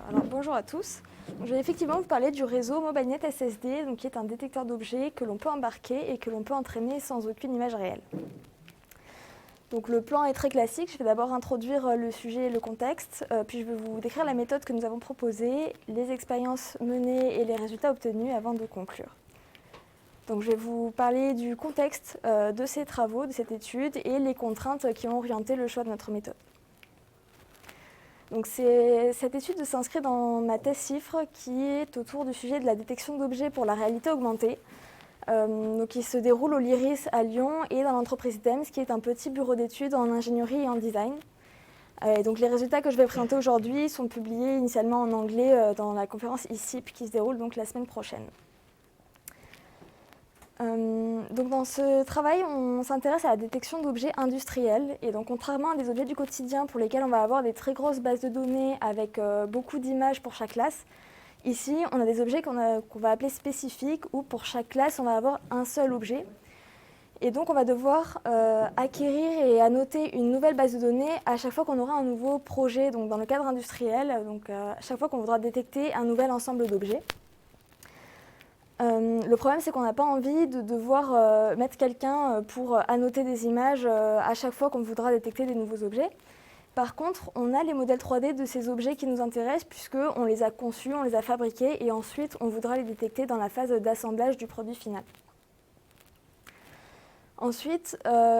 Alors, bonjour à tous. Je vais effectivement vous parler du réseau MobileNet SSD, donc, qui est un détecteur d'objets que l'on peut embarquer et que l'on peut entraîner sans aucune image réelle. Donc, le plan est très classique. Je vais d'abord introduire le sujet et le contexte, puis je vais vous décrire la méthode que nous avons proposée, les expériences menées et les résultats obtenus avant de conclure. Donc, je vais vous parler du contexte de ces travaux, de cette étude et les contraintes qui ont orienté le choix de notre méthode. Donc cette étude s'inscrit dans ma thèse CIFRE qui est autour du sujet de la détection d'objets pour la réalité augmentée, qui se déroule au LIRIS à Lyon et dans l'entreprise DEMS, qui est un petit bureau d'études en ingénierie et en design. Et donc les résultats que je vais présenter aujourd'hui sont publiés initialement en anglais dans la conférence ICIP qui se déroule donc la semaine prochaine. Donc dans ce travail, on s'intéresse à la détection d'objets industriels. Et donc contrairement à des objets du quotidien pour lesquels on va avoir des très grosses bases de données avec beaucoup d'images pour chaque classe, ici on a des objets qu'on va appeler spécifiques, où pour chaque classe on va avoir un seul objet. Et donc on va devoir acquérir et annoter une nouvelle base de données à chaque fois qu'on aura un nouveau projet donc dans le cadre industriel, donc à chaque fois qu'on voudra détecter un nouvel ensemble d'objets. Le problème, c'est qu'on n'a pas envie de devoir mettre quelqu'un pour annoter des images à chaque fois qu'on voudra détecter des nouveaux objets. Par contre, on a les modèles 3D de ces objets qui nous intéressent puisqu'on les a conçus, on les a fabriqués et ensuite on voudra les détecter dans la phase d'assemblage du produit final. Ensuite,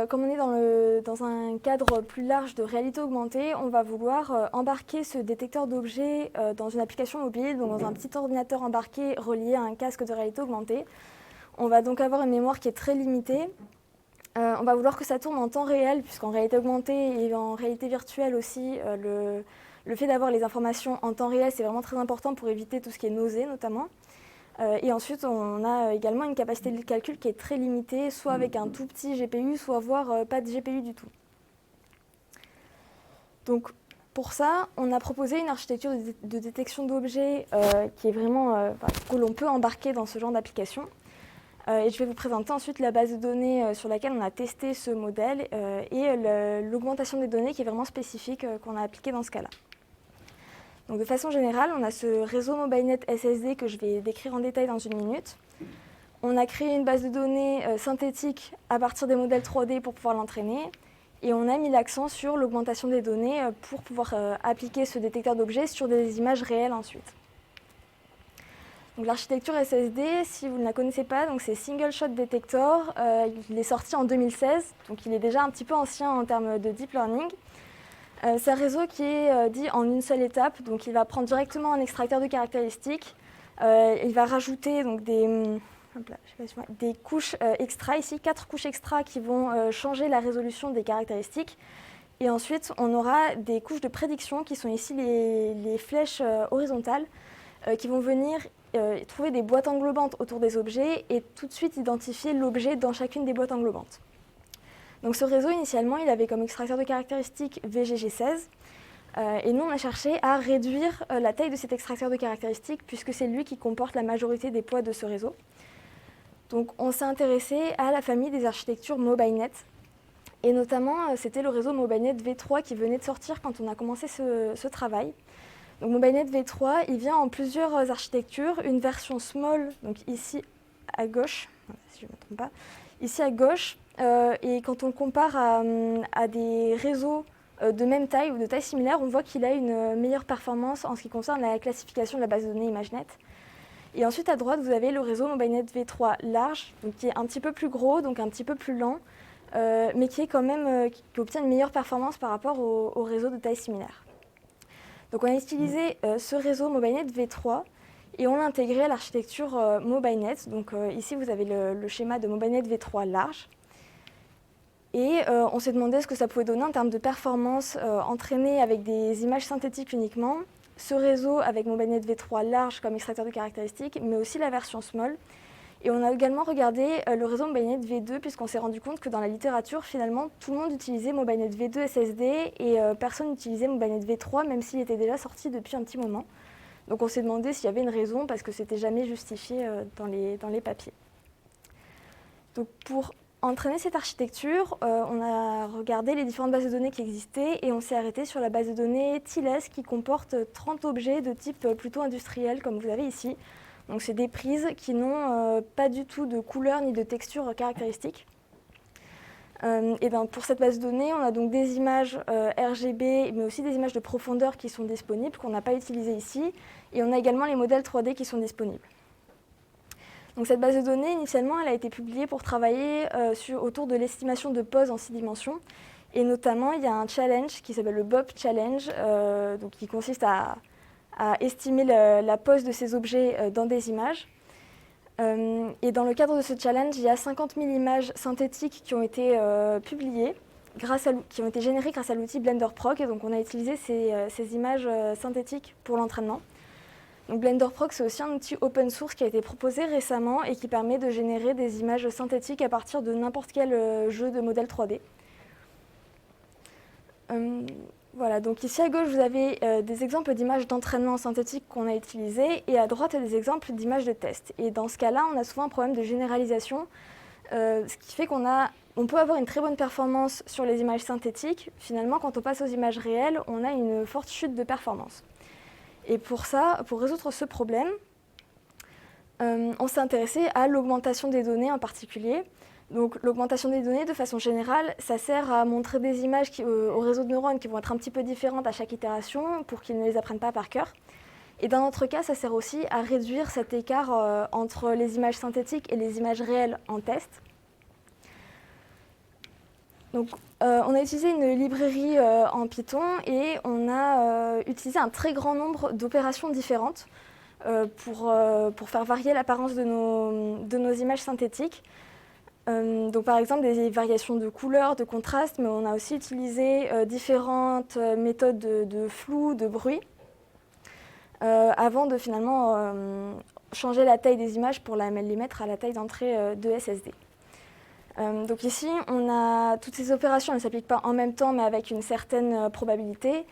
comme on est dans un cadre plus large de réalité augmentée, on va vouloir embarquer ce détecteur d'objets dans une application mobile, donc dans un petit ordinateur embarqué relié à un casque de réalité augmentée. On va donc avoir une mémoire qui est très limitée. On va vouloir que ça tourne en temps réel, puisqu'en réalité augmentée et en réalité virtuelle aussi, le fait d'avoir les informations en temps réel, c'est vraiment très important pour éviter tout ce qui est nausée notamment. Et ensuite, on a également une capacité de calcul qui est très limitée, soit avec un tout petit GPU, soit voire pas de GPU du tout. Donc, pour ça, on a proposé une architecture de détection d'objets qui est vraiment que l'on peut embarquer dans ce genre d'application. Et je vais vous présenter ensuite la base de données sur laquelle on a testé ce modèle et l'augmentation des données qui est vraiment spécifique qu'on a appliquée dans ce cas-là. Donc de façon générale, on a ce réseau MobileNet SSD que je vais décrire en détail dans une minute. On a créé une base de données synthétique à partir des modèles 3D pour pouvoir l'entraîner. Et on a mis l'accent sur l'augmentation des données pour pouvoir appliquer ce détecteur d'objets sur des images réelles ensuite. Donc l'architecture SSD, si vous ne la connaissez pas, c'est Single Shot Detector. Il est sorti en 2016, donc il est déjà un petit peu ancien en termes de deep learning. C'est un réseau qui est dit en une seule étape, donc il va prendre directement un extracteur de caractéristiques, il va rajouter donc des couches extra, ici 4 couches extra qui vont changer la résolution des caractéristiques, et ensuite on aura des couches de prédiction qui sont ici les flèches horizontales qui vont venir trouver des boîtes englobantes autour des objets et tout de suite identifier l'objet dans chacune des boîtes englobantes. Donc ce réseau, initialement, il avait comme extracteur de caractéristiques VGG16. Et nous, on a cherché à réduire la taille de cet extracteur de caractéristiques puisque c'est lui qui comporte la majorité des poids de ce réseau. Donc on s'est intéressé à la famille des architectures MobileNet. Et notamment, c'était le réseau MobileNet V3 qui venait de sortir quand on a commencé ce travail. Donc MobileNet V3, il vient en plusieurs architectures. Une version small, donc ici à gauche, si je ne me trompe pas, ici à gauche, et quand on le compare à des réseaux de même taille ou de taille similaire, on voit qu'il a une meilleure performance en ce qui concerne la classification de la base de données ImageNet. Et ensuite à droite, vous avez le réseau MobileNet V3 large, donc qui est un petit peu plus gros, donc un petit peu plus lent, mais qui est quand même qui obtient une meilleure performance par rapport au réseau de taille similaire. Donc on a utilisé ce réseau MobileNet V3 et on l'a intégré à l'architecture MobileNet. Donc ici vous avez le schéma de MobileNet V3 large. Et on s'est demandé ce que ça pouvait donner en termes de performance entraînée avec des images synthétiques uniquement, ce réseau avec MobileNet V3 large comme extracteur de caractéristiques, mais aussi la version small. Et on a également regardé le réseau MobileNet V2 puisqu'on s'est rendu compte que dans la littérature, finalement, tout le monde utilisait MobileNet V2 SSD et personne n'utilisait MobileNet V3 même s'il était déjà sorti depuis un petit moment. Donc on s'est demandé s'il y avait une raison parce que c'était jamais justifié dans les papiers. Donc pour entraîner cette architecture, on a regardé les différentes bases de données qui existaient et on s'est arrêté sur la base de données TILES qui comporte 30 objets de type plutôt industriel, comme vous avez ici. Donc c'est des prises qui n'ont pas du tout de couleur ni de texture caractéristiques. Et ben pour cette base de données, on a donc des images RGB, mais aussi des images de profondeur qui sont disponibles, qu'on n'a pas utilisées ici. Et on a également les modèles 3D qui sont disponibles. Donc cette base de données, initialement, elle a été publiée pour travailler autour de l'estimation de pose en 6 dimensions. Et notamment, il y a un challenge qui s'appelle le BOP Challenge, donc qui consiste à estimer la pose de ces objets dans des images. Et dans le cadre de ce challenge, il y a 50 000 images synthétiques qui ont été publiées, qui ont été générées grâce à l'outil BlenderProc. Et donc on a utilisé ces images synthétiques pour l'entraînement. Donc BlenderProc, c'est aussi un outil open source qui a été proposé récemment et qui permet de générer des images synthétiques à partir de n'importe quel jeu de modèle 3D. Voilà, donc ici à gauche, vous avez des exemples d'images d'entraînement synthétique qu'on a utilisées et à droite, des exemples d'images de test. Et dans ce cas-là, on a souvent un problème de généralisation, ce qui fait qu'on peut avoir une très bonne performance sur les images synthétiques. Finalement, quand on passe aux images réelles, on a une forte chute de performance. Et pour ça, pour résoudre ce problème, on s'est intéressé à l'augmentation des données en particulier. Donc l'augmentation des données, de façon générale, ça sert à montrer des images au réseau de neurones qui vont être un petit peu différentes à chaque itération pour qu'ils ne les apprennent pas par cœur. Et dans notre cas, ça sert aussi à réduire cet écart entre les images synthétiques et les images réelles en test. Donc, on a utilisé une librairie en Python et on a utilisé un très grand nombre d'opérations différentes pour faire varier l'apparence de nos images synthétiques. Donc, par exemple, des variations de couleur, de contraste, mais on a aussi utilisé différentes méthodes de flou, de bruit, avant de finalement changer la taille des images pour les mettre à la taille d'entrée de SSD. Donc ici, on a toutes ces opérations, elles ne s'appliquent pas en même temps, mais avec une certaine probabilité.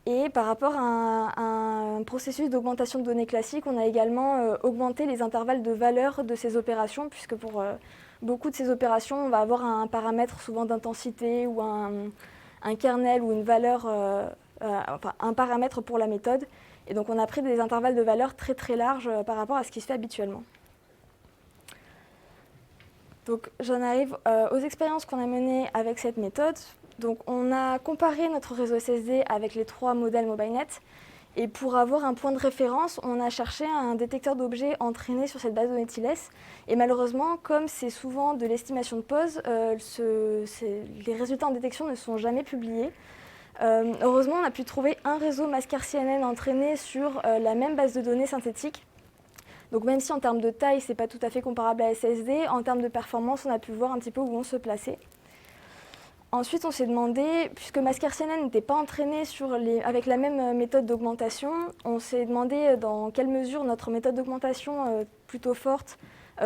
Et par rapport à un processus d'augmentation de données classique, on a également augmenté les intervalles de valeur de ces opérations, puisque pour beaucoup de ces opérations, on va avoir un paramètre souvent d'intensité ou un kernel ou une valeur, enfin un paramètre pour la méthode. Et donc on a pris des intervalles de valeur très très larges par rapport à ce qui se fait habituellement. Donc j'en arrive aux expériences qu'on a menées avec cette méthode. Donc on a comparé notre réseau SSD avec les 3 modèles MobileNet. Et pour avoir un point de référence, on a cherché un détecteur d'objets entraîné sur cette base de données TILES. Et malheureusement, comme c'est souvent de l'estimation de pose, les résultats en détection ne sont jamais publiés. Heureusement, on a pu trouver un réseau Mascar-CNN entraîné sur la même base de données synthétique. Donc même si en termes de taille, ce n'est pas tout à fait comparable à SSD, en termes de performance, on a pu voir un petit peu où on se plaçait. Ensuite, on s'est demandé, puisque Mascar-CNN n'était pas entraîné avec la même méthode d'augmentation, on s'est demandé dans quelle mesure notre méthode d'augmentation plutôt forte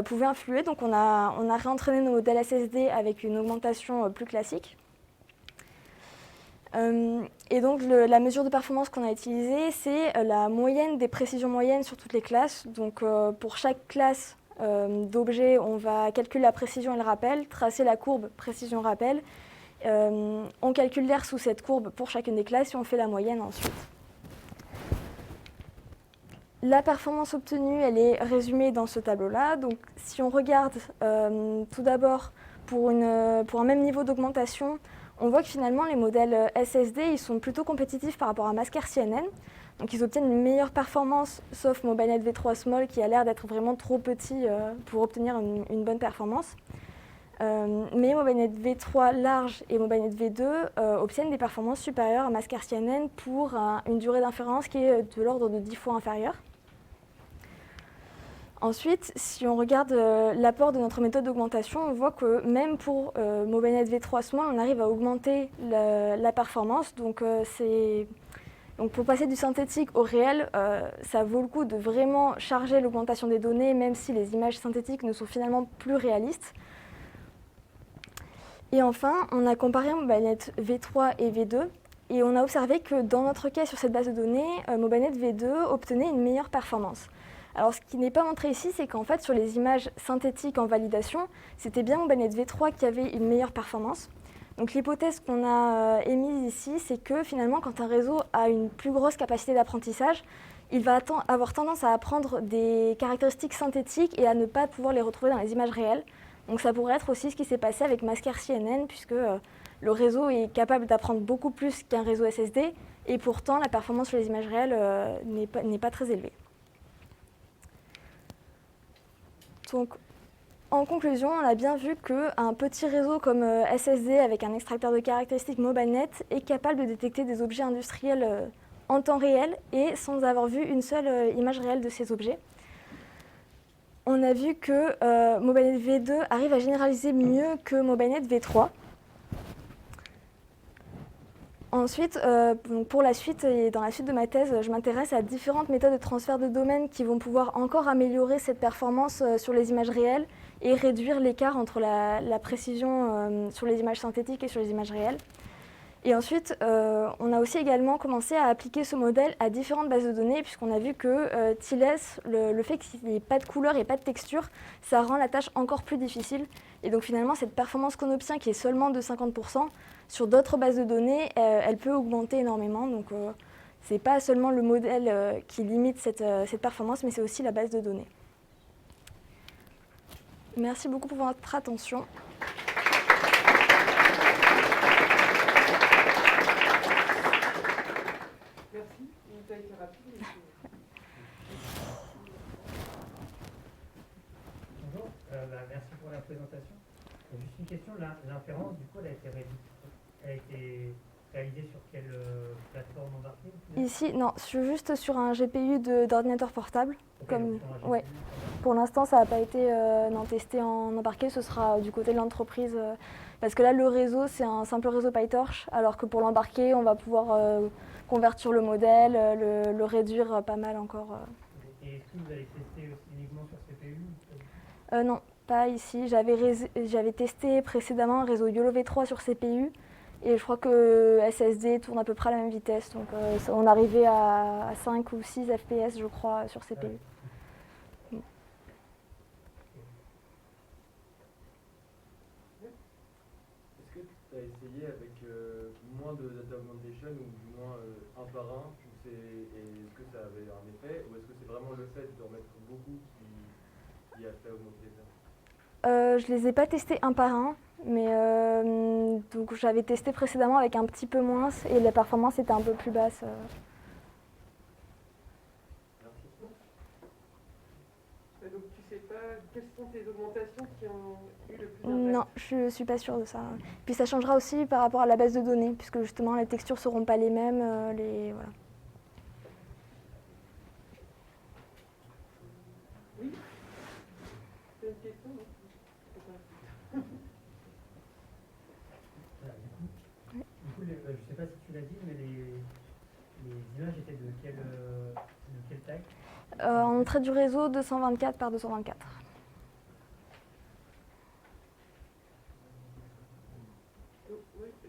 pouvait influer. Donc on a réentraîné nos modèles SSD avec une augmentation plus classique. Et donc la mesure de performance qu'on a utilisée, c'est la moyenne des précisions moyennes sur toutes les classes. Donc pour chaque classe d'objets, on va calculer la précision et le rappel, tracer la courbe précision-rappel. On calcule l'air sous cette courbe pour chacune des classes et on fait la moyenne ensuite. La performance obtenue, elle est résumée dans ce tableau-là. Donc si on regarde tout d'abord pour un même niveau d'augmentation, on voit que finalement les modèles SSD ils sont plutôt compétitifs par rapport à Mascar-CNN. Donc ils obtiennent une meilleure performance, sauf MobileNet V3 Small qui a l'air d'être vraiment trop petit pour obtenir une bonne performance. Mais MobileNet V3 large et MobileNet V2 obtiennent des performances supérieures à Mascar-CNN pour une durée d'inférence qui est de l'ordre de 10 fois inférieure. Ensuite, si on regarde l'apport de notre méthode d'augmentation, on voit que même pour MobileNet V3 Small, on arrive à augmenter la performance. Donc pour passer du synthétique au réel, ça vaut le coup de vraiment charger l'augmentation des données, même si les images synthétiques ne sont finalement plus réalistes. Et enfin, on a comparé MobileNet V3 et V2, et on a observé que dans notre cas, sur cette base de données, MobileNet V2 obtenait une meilleure performance. Alors, ce qui n'est pas montré ici, c'est qu'en fait, sur les images synthétiques en validation, c'était bien MobileNet V3 qui avait une meilleure performance. Donc, l'hypothèse qu'on a émise ici, c'est que finalement, quand un réseau a une plus grosse capacité d'apprentissage, il va avoir tendance à apprendre des caractéristiques synthétiques et à ne pas pouvoir les retrouver dans les images réelles. Donc, ça pourrait être aussi ce qui s'est passé avec Mask-RCNN, puisque le réseau est capable d'apprendre beaucoup plus qu'un réseau SSD, et pourtant, la performance sur les images réelles n'est pas très élevée. Donc, en conclusion, on a bien vu qu'un petit réseau comme SSD avec un extracteur de caractéristiques MobileNet est capable de détecter des objets industriels en temps réel et sans avoir vu une seule image réelle de ces objets. On a vu que MobileNet V2 arrive à généraliser mieux que MobileNet V3. Ensuite, pour la suite et dans la suite de ma thèse, je m'intéresse à différentes méthodes de transfert de domaine qui vont pouvoir encore améliorer cette performance sur les images réelles et réduire l'écart entre la précision sur les images synthétiques et sur les images réelles. Et ensuite, on a aussi également commencé à appliquer ce modèle à différentes bases de données, puisqu'on a vu que TILES, le fait qu'il n'y ait pas de couleur et pas de texture, ça rend la tâche encore plus difficile. Et donc finalement, cette performance Conopsien qui est seulement de 50%, sur d'autres bases de données, elle peut augmenter énormément. Donc ce n'est pas seulement le modèle qui limite cette performance, mais c'est aussi la base de données. Merci beaucoup pour votre attention. Merci, ça a été rapide. Bonjour, merci pour la présentation. Juste une question, l'inférence, du coup, elle a été réalisée sur quelle plateforme embarquée? Ici, non, juste sur un GPU d'ordinateur portable. Okay, Ouais. Pour l'instant, ça n'a pas été testé en embarqué, ce sera du côté de l'entreprise. Parce que là, le réseau, c'est un simple réseau PyTorch, alors que pour l'embarquer, on va pouvoir convertir le modèle, le réduire pas mal encore. Et est-ce que vous allez tester aussi uniquement sur CPU? Non, pas ici. J'avais testé précédemment un réseau YOLO V3 sur CPU, et je crois que SSD tourne à peu près à la même vitesse. Donc on arrivait à 5 ou 6 FPS, je crois, sur CPU. Est-ce que tu as essayé avec moins de data augmentation ou du moins un par un, et est-ce que ça avait un effet, ou est-ce que c'est vraiment le fait d'en mettre beaucoup qui a fait augmenter ça? Je les ai pas testés un par un, mais donc j'avais testé précédemment avec un petit peu moins et la performance était un peu plus basse. Donc tu sais pas quelles sont tes augmentations qui ont eu le plus Non, d'impact? je suis pas sûre de ça. Puis ça changera aussi par rapport à la base de données, puisque justement les textures seront pas les mêmes. Voilà. Oui. C'est une question, non? Voilà, du coup, je ne sais pas si tu l'as dit, mais les images étaient de quelle taille? En trait du réseau 224 par 224. Oui,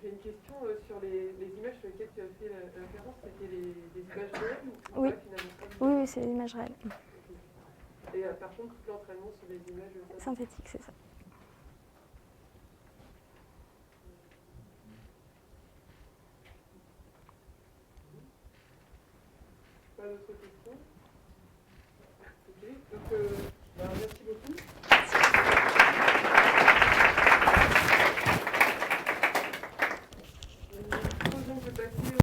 j'ai une question sur les images sur lesquelles tu as fait l'inférence. C'était des images réelles ou Oui. pas, finalement? Oui, c'est des images réelles. Et par contre, tout l'entraînement sur les images Synthétiques, c'est ça. Pas d'autres questions? Ok, donc merci beaucoup.